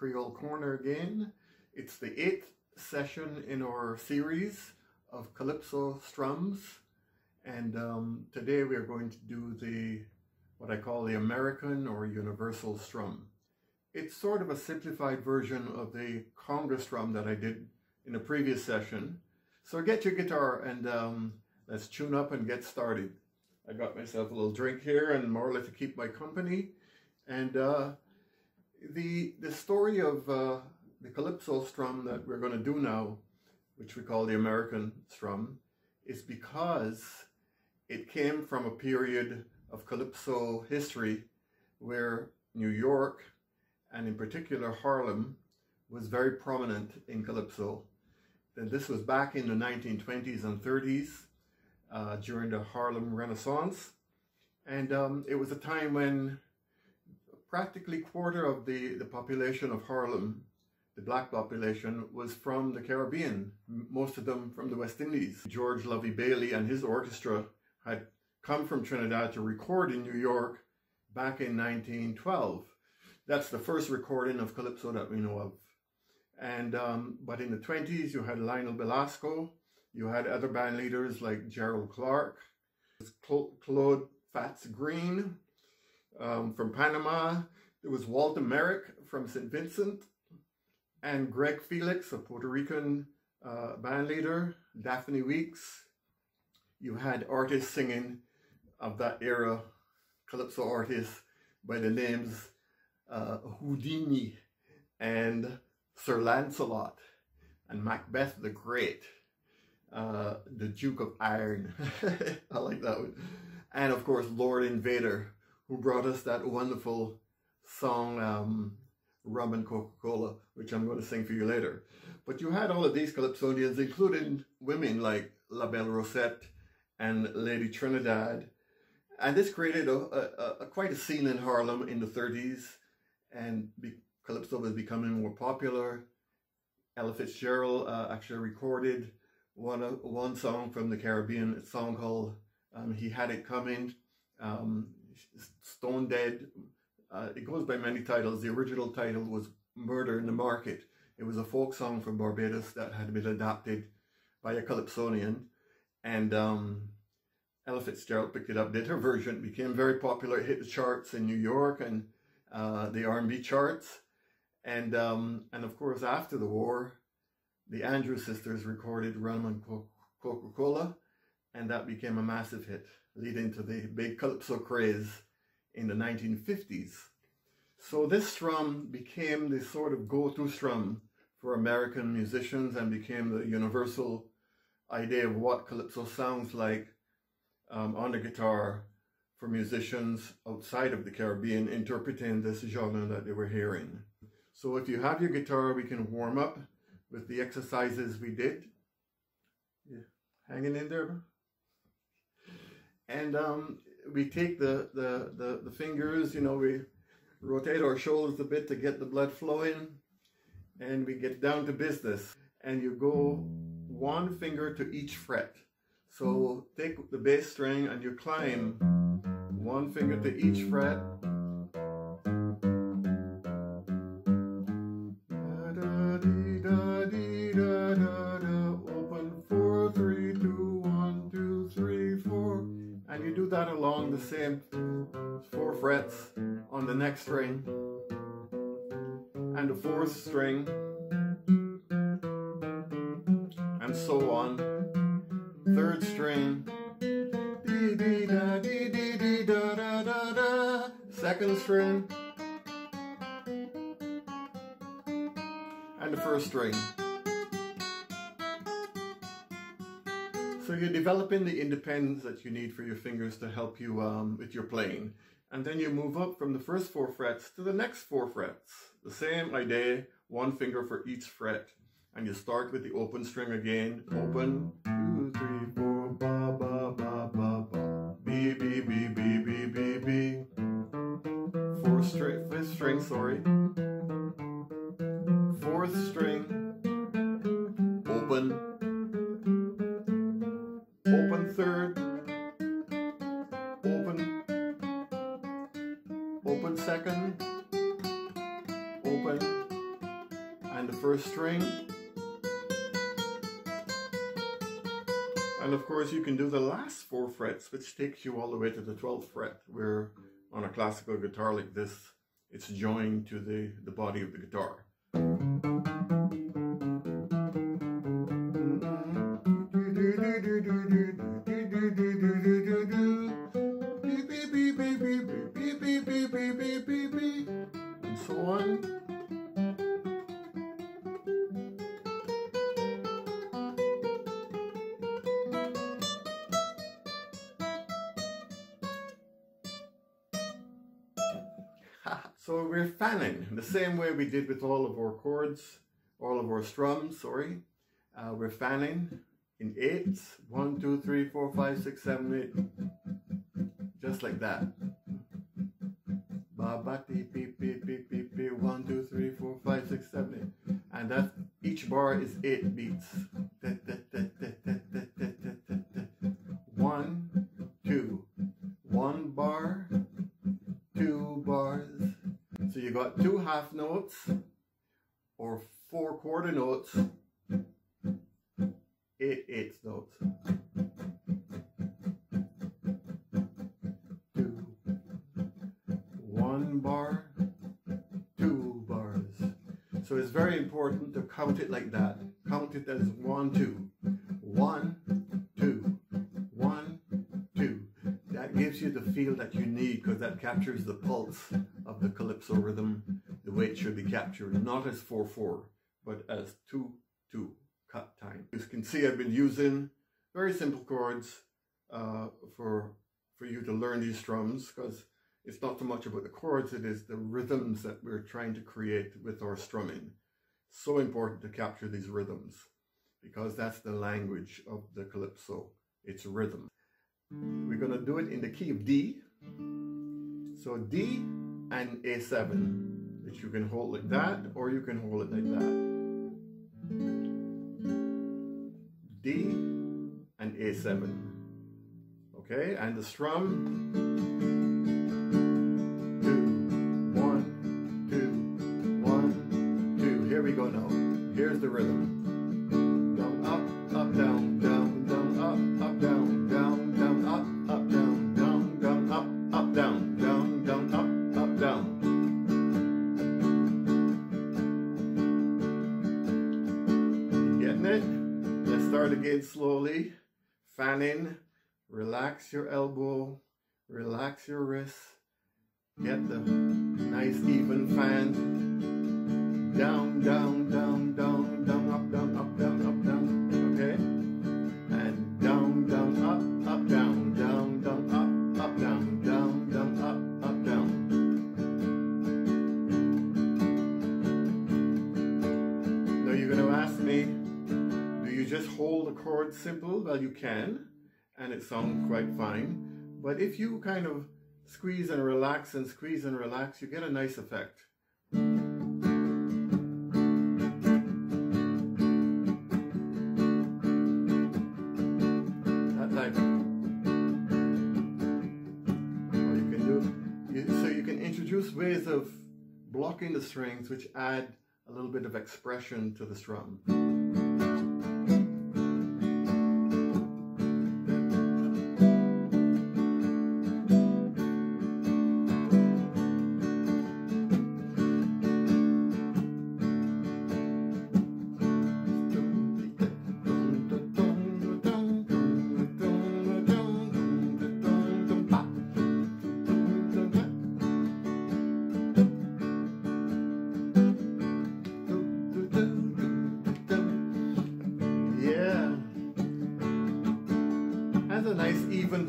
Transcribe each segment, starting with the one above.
Creole Corner again. It's the 8th session in our series of Calypso strums, and today we are going to do what I call the American or Universal strum. It's sort of a simplified version of the Conga strum that I did in a previous session. So get your guitar and let's tune up and get started. I got myself a little drink here and more or less to keep my company. And the story of the Calypso strum that we're going to do now, which we call the American strum, is because it came from a period of Calypso history where New York, and in particular Harlem, was very prominent in Calypso. And this was back in the 1920s and 30s during the Harlem Renaissance. And it was a time when practically a quarter of the population of Harlem, the black population, was from the Caribbean, most of them from the West Indies. George Lovey Bailey and his orchestra had come from Trinidad to record in New York back in 1912. That's the first recording of Calypso that we know of. And but in the 20s, you had Lionel Belasco, you had other band leaders like Gerald Clark, Claude Fats Green from Panama. There was Walter Merrick from St. Vincent, and Greg Felix, a Puerto Rican band leader, Daphne Weeks. You had artists singing of that era, Calypso artists by the names Houdini and Sir Lancelot and Macbeth the Great, the Duke of Iron. I like that one. And of course, Lord Invader, who brought us that wonderful song, Rum and Coca-Cola, which I'm going to sing for you later. But you had all of these Calypsonians, including women like La Belle Rosette and Lady Trinidad. And this created quite a scene in Harlem in the 30s, and Calypso was becoming more popular. Ella Fitzgerald actually recorded one song from the Caribbean, a song called He Had It Coming, Stone Dead. It goes by many titles. The original title was Murder in the Market. It was a folk song from Barbados that had been adapted by a Calypsonian, and Ella Fitzgerald picked it up, did her version, became very popular. It hit the charts in New York and the R&B charts. And of course, after the war, the Andrews sisters recorded Rum and Coca-Cola, and that became a massive hit, leading to the big Calypso craze in the 1950s. So this strum became the sort of go-to strum for American musicians and became the universal idea of what Calypso sounds like on the guitar for musicians outside of the Caribbean interpreting this genre that they were hearing. So if you have your guitar, we can warm up with the exercises we did. Yeah, hanging in there. And we take the fingers, you know, we rotate our shoulders a bit to get the blood flowing, and we get down to business. And you go one finger to each fret. So take the bass string and you climb one finger to each fret. Open 4, 3, 2, 1, 2, 3, 4. And you do that along the same 4 frets on the next string and the 4th string, and so on. 3rd string, dee dee da dee dee dee da da da da. 2nd string, and the 1st string. So you're developing the independence that you need for your fingers to help you with your playing. And then you move up from the first 4 frets to the next 4 frets. The same idea, one finger for each fret. And you start with the open string again. Open, 2, 3, 4, ba, ba, ba, ba, ba. B, B, B, B, B, B, B. 5th string, sorry. 4th string. Open. Open 3rd. Open. Open 2nd. Open. and the first string. And of course you can do the last 4 frets, which takes you all the way to the 12th fret, where on a classical guitar like this, it's joined to the body of the guitar. And so on. So we're fanning the same way we did with all of our chords, all of our strums, sorry. We're fanning in 8s, 1, 2, 3, 4, 5, 6, 7, 8, just like that. Ba ba dee beep beep beep beep beep, 1, 2, 3, 4, 5, 6, 7, 8, and that each bar is 8 beats. 1, 2, 1 bar, 2 bars. So you got 2 half notes or 4 quarter notes, 8 eighths notes. 2, 1 bar, 2 bars. So it's very important to count it like that. Count it as 1, 2. 1, 2, 1, 2. That gives you the feel that you need, because that captures the pulse of the calypso rhythm the way it should be captured, not as 4/4, but as 2/2 cut time. As you can see, I've been using very simple chords for you to learn these strums, because it's not so much about the chords, it is the rhythms that we're trying to create with our strumming. So important to capture these rhythms, because that's the language of the calypso. It's rhythm. We're going to do it in the key of D. So D and A7, which you can hold like that, or you can hold it like that. D and A7. Okay, and the strum. 2, 1, 2, 1, 2. Here we go now. Here's the rhythm. Down, up, up, down, down, down, up, up, down, down, down, up, up, down, down, down, up, up, down, down, down, up, up, down. Getting it? Let's start again slowly. Fan in, relax your elbow, relax your wrist. Get the nice even fan. Down, down, down, down, down, up, down, up, down, up, down. Okay? And down, down, up, up, down, down, down, up, up, down, down, down, up, up, down. Now you're going to ask me, do you just hold the chord simple? Well, you can, and it sounds quite fine. But if you kind of squeeze and relax and squeeze and relax, you get a nice effect. That type. Or you can do, so you can introduce ways of blocking the strings which add a little bit of expression to the strum.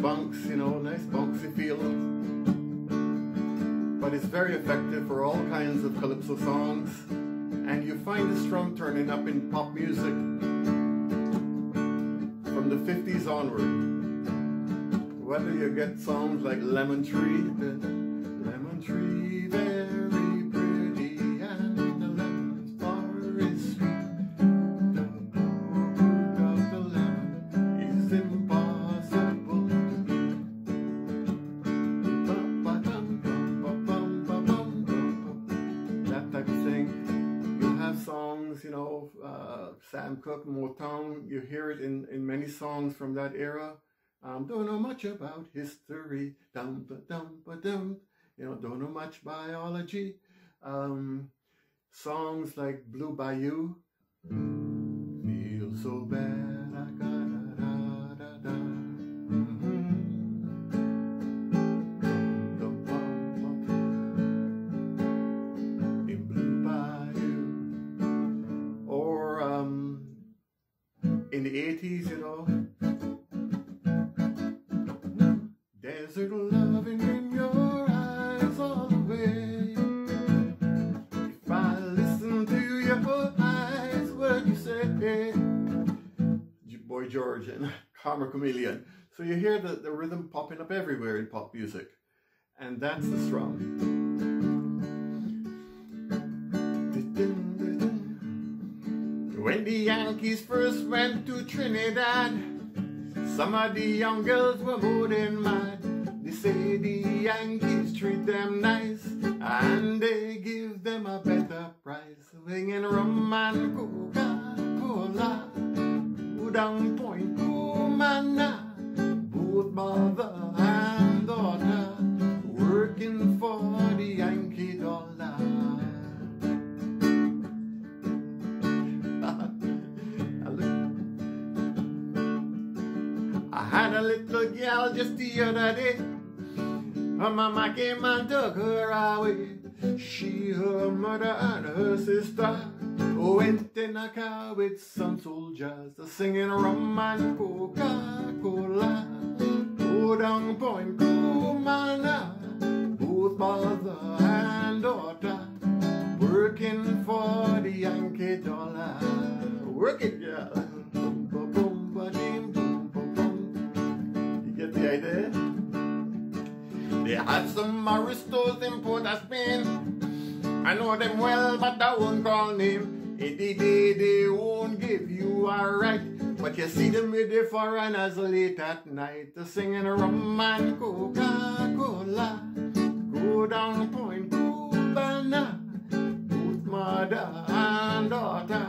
Bunks, you know, nice bouncy feel. But it's very effective for all kinds of calypso songs, and you find the strum turning up in pop music from the 50s onward. Whether you get songs like Lemon Tree, Lemon Tree, very pretty, and the lemons are is sweet. Don't go without the lemon, is impossible. That type of thing. You have songs Sam Cooke, Motown. You hear it in many songs from that era. Don't know much about history. Dum ba dum ba dum. You know, don't know much biology. Songs like Blue Bayou. Feel so bad, I gotta da da da. In Blue Bayou. Or in the 80s, you know. Desert loving in your eyes all the way. If I listen to your eyes, what you say? Boy George and Karma Chameleon. So you hear the rhythm popping up everywhere in pop music. And that's the strum. When the Yankees first went to Trinidad, some of the young girls were more than mad. They say the Yankees treat them nice, and they give them a better price. Swinging rum and Coca-Cola, down Point Cumana, both mother and daughter, working for the Yankee dollar. I had a little gal just the other day. Her mama came and took her away. She, her mother, and her sister went in a car with some soldiers, singing rum and Coca-Cola. Go down Point Cumana, both mother and daughter, working for the Yankee dollar. Work it, yeah. You get the idea? They had some aristos in Port of Spain. I know them well, but I won't call name. In the day they won't give you a right, but you see them with the foreigners late at night, singing rum and Coca-Cola. Go down Point Cumana, both mother and daughter,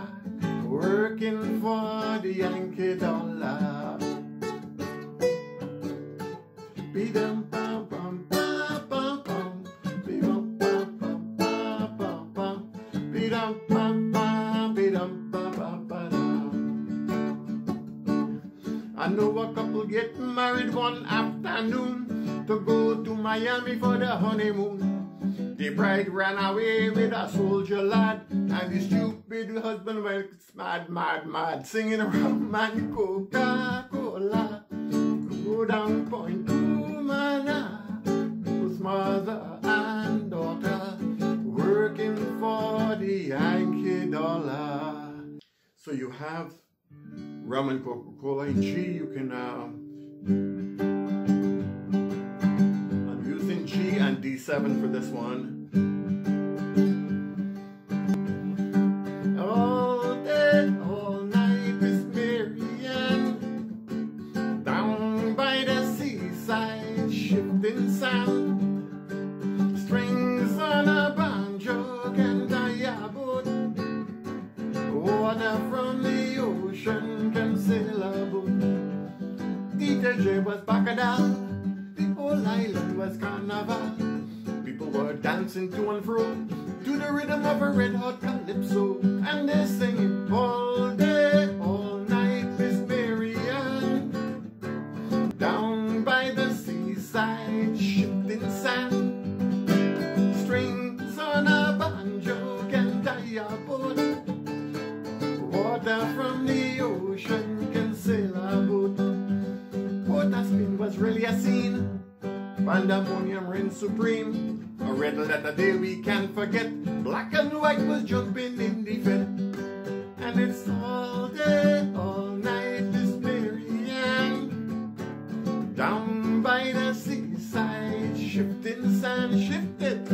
working for the Yankee dollar. Be them pam pam pam pam pam, be them pam pam pam pam pam, be them pam pam, be them pam pam pam. I know a couple get married one afternoon to go to Miami for the honeymoon. The bride ran away with a soldier lad, and the stupid husband went mad, mad, mad, singing rum and Coca-Cola. Go down Point Cumana, whose mother and daughter, working for the Yankee dollar. So you have rum and Coca-Cola in G. You can I'm using G and D7 for this one. All day, all night, Miss Marianne, down by the seaside, shifting sound, strings on a banjo can tie a boat, water from the ocean can sail a boat. DJ was Bacadal, the whole island was carnival. People were dancing to and fro to the rhythm of a red-hot Calypso, and they're singing all day, all night, Miss Marianne, down by the seaside, shifting sand, strings on a banjo can tie a boat, water from the ocean can sail a boat. Port of Spain was really a scene, pandemonium reigned supreme, a red letter day we can't forget. Black and white was jumping in the fed, and it's all day, all night, Miss Marianne, down by the seaside, shifting sand, shifted.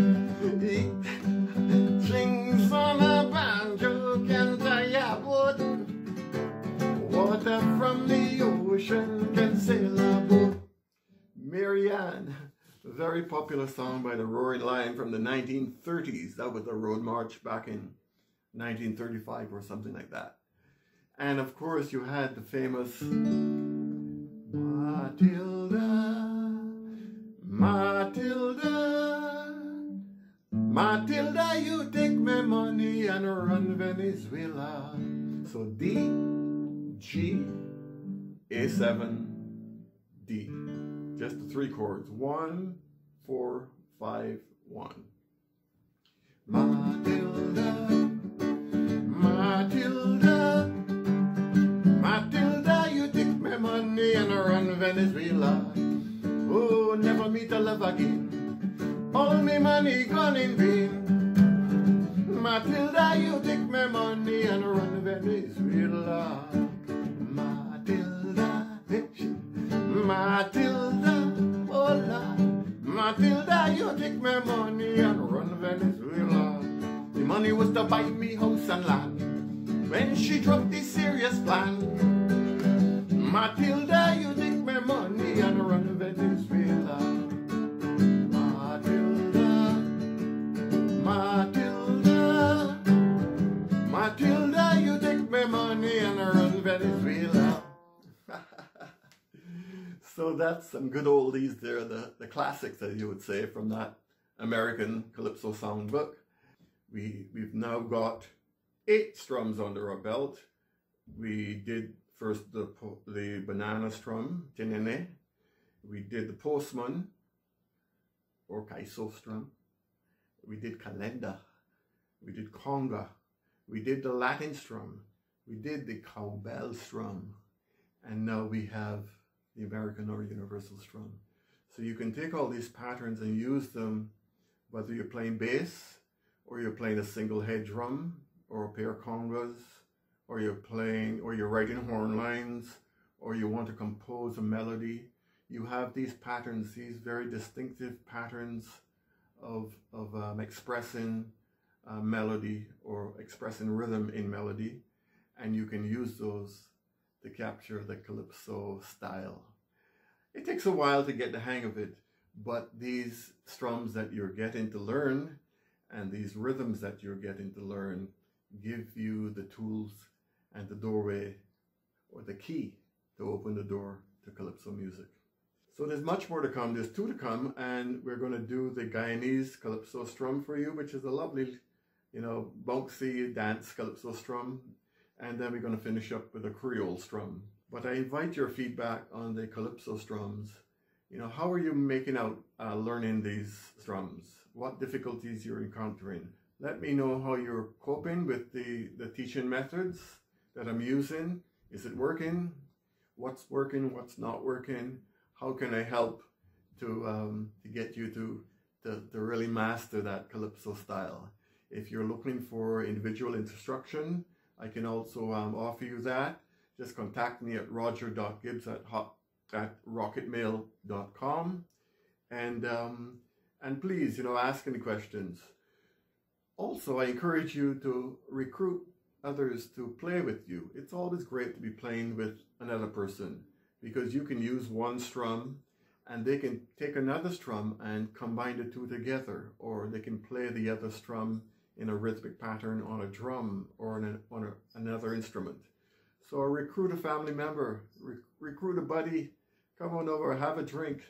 Strings on a banjo can tie a boat, water from the ocean can sail a boat. Marianne, a very popular song by the Roaring Lion from the 1930s. That was the Road March back in 1935 or something like that. And of course you had the famous Matilda, Matilda, Matilda, you take my money and run Venezuela. So D, G, A7, D. Just the three chords. 1, 4, 5, 1. Matilda, Matilda, Matilda, you take my money and run Venezuela. Oh, never meet a love again. All my money gone in vain. Matilda, you take my money and run Venezuela. Matilda, Matilda, hola. Matilda, you take my money and run Venezuela. The money was to buy me house and land. When she dropped this serious plan, Matilda, you take my money and run Venezuela. Matilda, Matilda, Matilda, you take my money and run Venezuela. So that's some good oldies there, the classics, as you would say, from that American Calypso songbook. We've now got 8 strums under our belt. We did first the banana strum, Tin-ni-neh. We did the Postman, or Calypso strum. We did Kalenda. We did Conga. We did the Latin strum. We did the Cowbell strum. And now we have the American or universal strum. So you can take all these patterns and use them, whether you're playing bass, or you're playing a single head drum, or a pair of congas, or you're writing horn lines, or you want to compose a melody. You have these patterns, these very distinctive patterns of expressing melody or expressing rhythm in melody, and you can use those to capture the Calypso style. It takes a while to get the hang of it, but these strums that you're getting to learn and these rhythms that you're getting to learn give you the tools and the doorway or the key to open the door to Calypso music. So there's much more to come. There's 2 to come, and we're going to do the Guyanese Calypso strum for you, which is a lovely, bouncy dance Calypso strum. And then we're going to finish up with a Creole strum. But I invite your feedback on the Calypso strums. How are you making out learning these strums? What difficulties you're encountering? Let me know how you're coping with the teaching methods that I'm using. Is it working? What's working? What's not working? How can I help to get you to really master that Calypso style? If you're looking for individual instruction, I can also offer you that. Just contact me at roger.gibbs@rocketmail.com, and please, ask any questions. Also, I encourage you to recruit others to play with you. It's always great to be playing with another person, because you can use one strum and they can take another strum and combine the 2 together, or they can play the other strum in a rhythmic pattern on a drum or on another instrument. So recruit a family member, recruit a buddy, come on over, have a drink,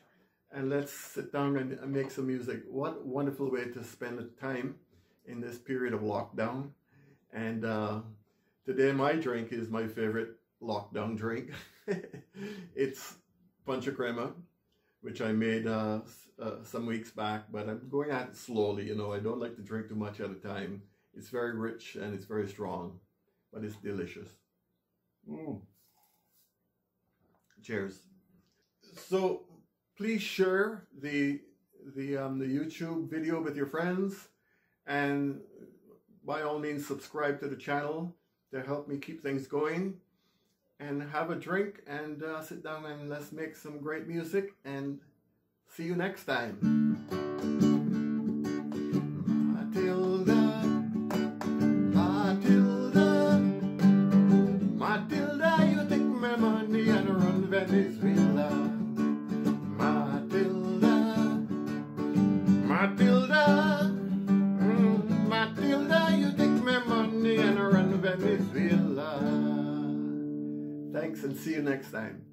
and let's sit down and make some music. What a wonderful way to spend the time in this period of lockdown. And today my drink is my favorite lockdown drink. It's Pancha Crema, which I made some weeks back, but I'm going at it slowly. I don't like to drink too much at a time. It's very rich and it's very strong, but it's delicious. Cheers. So please share the YouTube video with your friends, and by all means subscribe to the channel to help me keep things going. And have a drink and sit down and let's make some great music, and see you next time. Matilda, Matilda, Matilda, you take my money and run Venezuela. Matilda, Matilda, Matilda, you take my money and run Venezuela. Thanks and see you next time.